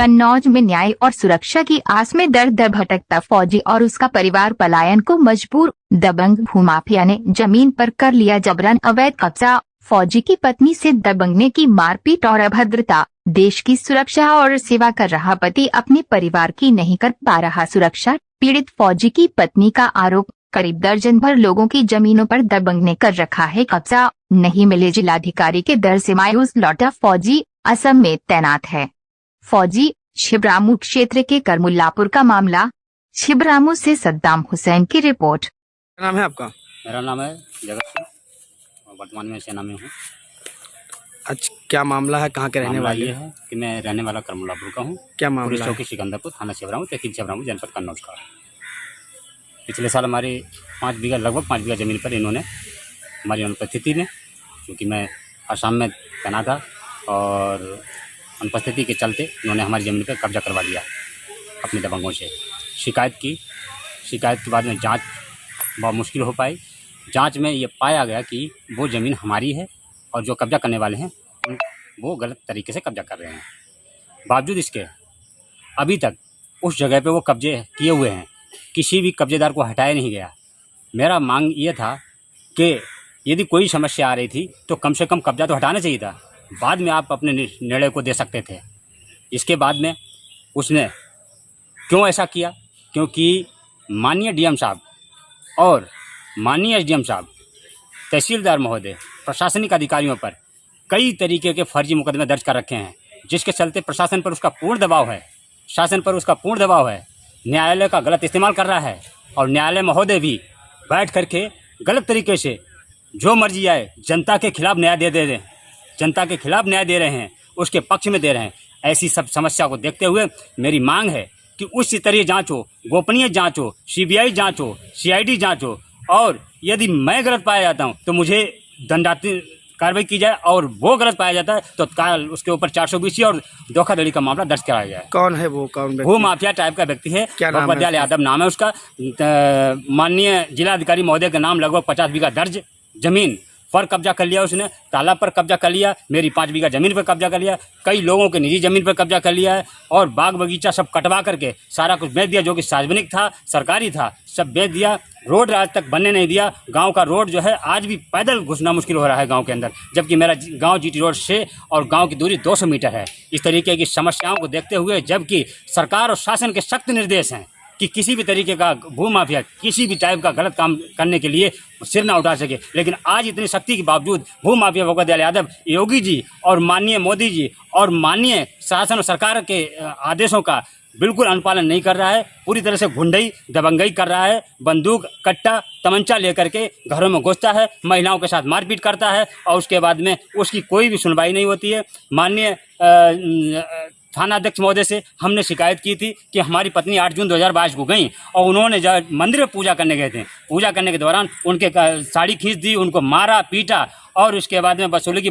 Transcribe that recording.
कन्नौज में न्याय और सुरक्षा की आस में दर दर भटकता फौजी और उसका परिवार पलायन को मजबूर। दबंग भूमाफिया ने जमीन पर कर लिया जबरन अवैध कब्जा। फौजी की पत्नी से दबंग की मारपीट और अभद्रता। देश की सुरक्षा और सेवा कर रहा पति अपने परिवार की नहीं कर पा रहा सुरक्षा। पीड़ित फौजी की पत्नी का आरोप, करीब दर्जन भर लोगों की जमीनों पर दबंग ने कर रखा है कब्जा। नहीं मिले जिलाधिकारी के दर से मायूस लौटा फौजी, असम में तैनात है फौजी। छिबरामऊ क्षेत्र के करमुल्लापुर का मामला। छिबरामऊ से सद्दाम हुसैन की रिपोर्ट। क्या नाम है आपका? मेरा नाम है जगत सिंह और वर्तमान में सेना में हूँ। अच्छा, क्या मामला है? कहाँ के रहने मामला वाले ये है कि मैं रहने वाला करमुल्लापुर का हूँ। क्या पुलिस मामला है? चौकी सिकंदरपुर, थाना छिबरामऊ, तहसील छिबरामऊ, जनपद कन्नौज का। पिछले साल हमारी लगभग 5 बीघा ज़मीन पर इन्होंने हमारी अनुपस्थिति में, क्योंकि मैं आसाम में तैनात था और अनुपस्थिति के चलते इन्होंने हमारी ज़मीन पर कब्जा करवा लिया अपने दबंगों से। शिकायत के बाद में जांच बहुत मुश्किल हो पाई। जांच में ये पाया गया कि वो ज़मीन हमारी है और जो कब्जा करने वाले हैं वो गलत तरीके से कब्जा कर रहे हैं। बावजूद इसके अभी तक उस जगह पे वो कब्जे किए हुए हैं, किसी भी कब्जेदार को हटाया नहीं गया। मेरा मांग ये था कि यदि कोई समस्या आ रही थी तो कम से कम कब्जा तो हटाना चाहिए था, बाद में आप अपने निर्णय को दे सकते थे। इसके बाद में उसने क्यों ऐसा किया? क्योंकि माननीय डीएम साहब और माननीय एसडीएम साहब, तहसीलदार महोदय, प्रशासनिक अधिकारियों पर कई तरीके के फर्जी मुकदमे दर्ज कर रखे हैं, जिसके चलते प्रशासन पर उसका पूर्ण दबाव है, शासन पर उसका पूर्ण दबाव है। न्यायालय का गलत इस्तेमाल कर रहा है और न्यायालय महोदय भी बैठ करके गलत तरीके से जो मर्जी आए जनता के खिलाफ न्याय दे रहे हैं, जनता के खिलाफ न्याय दे रहे हैं, उसके पक्ष में दे रहे हैं। ऐसी सब समस्या को देखते हुए मेरी मांग है कि उच्च स्तरीय जांच हो, गोपनीय जांच हो, सीबीआई जांच हो, सीआईडी जांच हो, और यदि मैं गलत पाया जाता हूं तो मुझे दंडात्मक कार्रवाई की जाए, और वो गलत पाया जाता है तो तत्काल उसके ऊपर 420 और धोखाधड़ी का मामला दर्ज कराया जाए। कौन है वो? कौन व्यक्ति? वो माफिया टाइप का व्यक्ति है। क्या नाम है? भगवत यादव नाम है उसका। माननीय जिलाधिकारी महोदय का नाम, लगभग 50 बीघा दर्ज जमीन पर कब्जा कर लिया उसने। तालाब पर कब्जा कर लिया, मेरी 5 बीघा ज़मीन पर कब्जा कर लिया, कई लोगों के निजी ज़मीन पर कब्जा कर लिया है, और बाग बगीचा सब कटवा करके सारा कुछ बेच दिया, जो कि सार्वजनिक था, सरकारी था, सब बेच दिया। रोड आज तक बनने नहीं दिया। गांव का रोड जो है आज भी पैदल घुसना मुश्किल हो रहा है गांव के अंदर, जबकि मेरा गांव जीटी रोड से और गांव की दूरी 200 मीटर है। इस तरीके की समस्याओं को देखते हुए, जबकि सरकार और शासन के सख्त निर्देश हैं कि किसी भी तरीके का भूमाफिया किसी भी टाइप का गलत काम करने के लिए सिर ना उठा सके, लेकिन आज इतनी सख्ती के बावजूद भूमाफिया भगवत यादव, योगी जी और माननीय मोदी जी और माननीय शासन और सरकार के आदेशों का बिल्कुल अनुपालन नहीं कर रहा है। पूरी तरह से गुंडई दबंगई कर रहा है। बंदूक, कट्टा, तमंचा लेकर के घरों में घुसता है, महिलाओं के साथ मारपीट करता है, और उसके बाद में उसकी कोई भी सुनवाई नहीं होती है। माननीय थानाध्यक्ष महोदय से हमने शिकायत की थी कि हमारी पत्नी 8 जून 2022 को गई और उन्होंने जब मंदिर में पूजा करने गए थे, पूजा करने के दौरान उनके साड़ी खींच दी, उनको मारा पीटा, और उसके बाद में वसूली की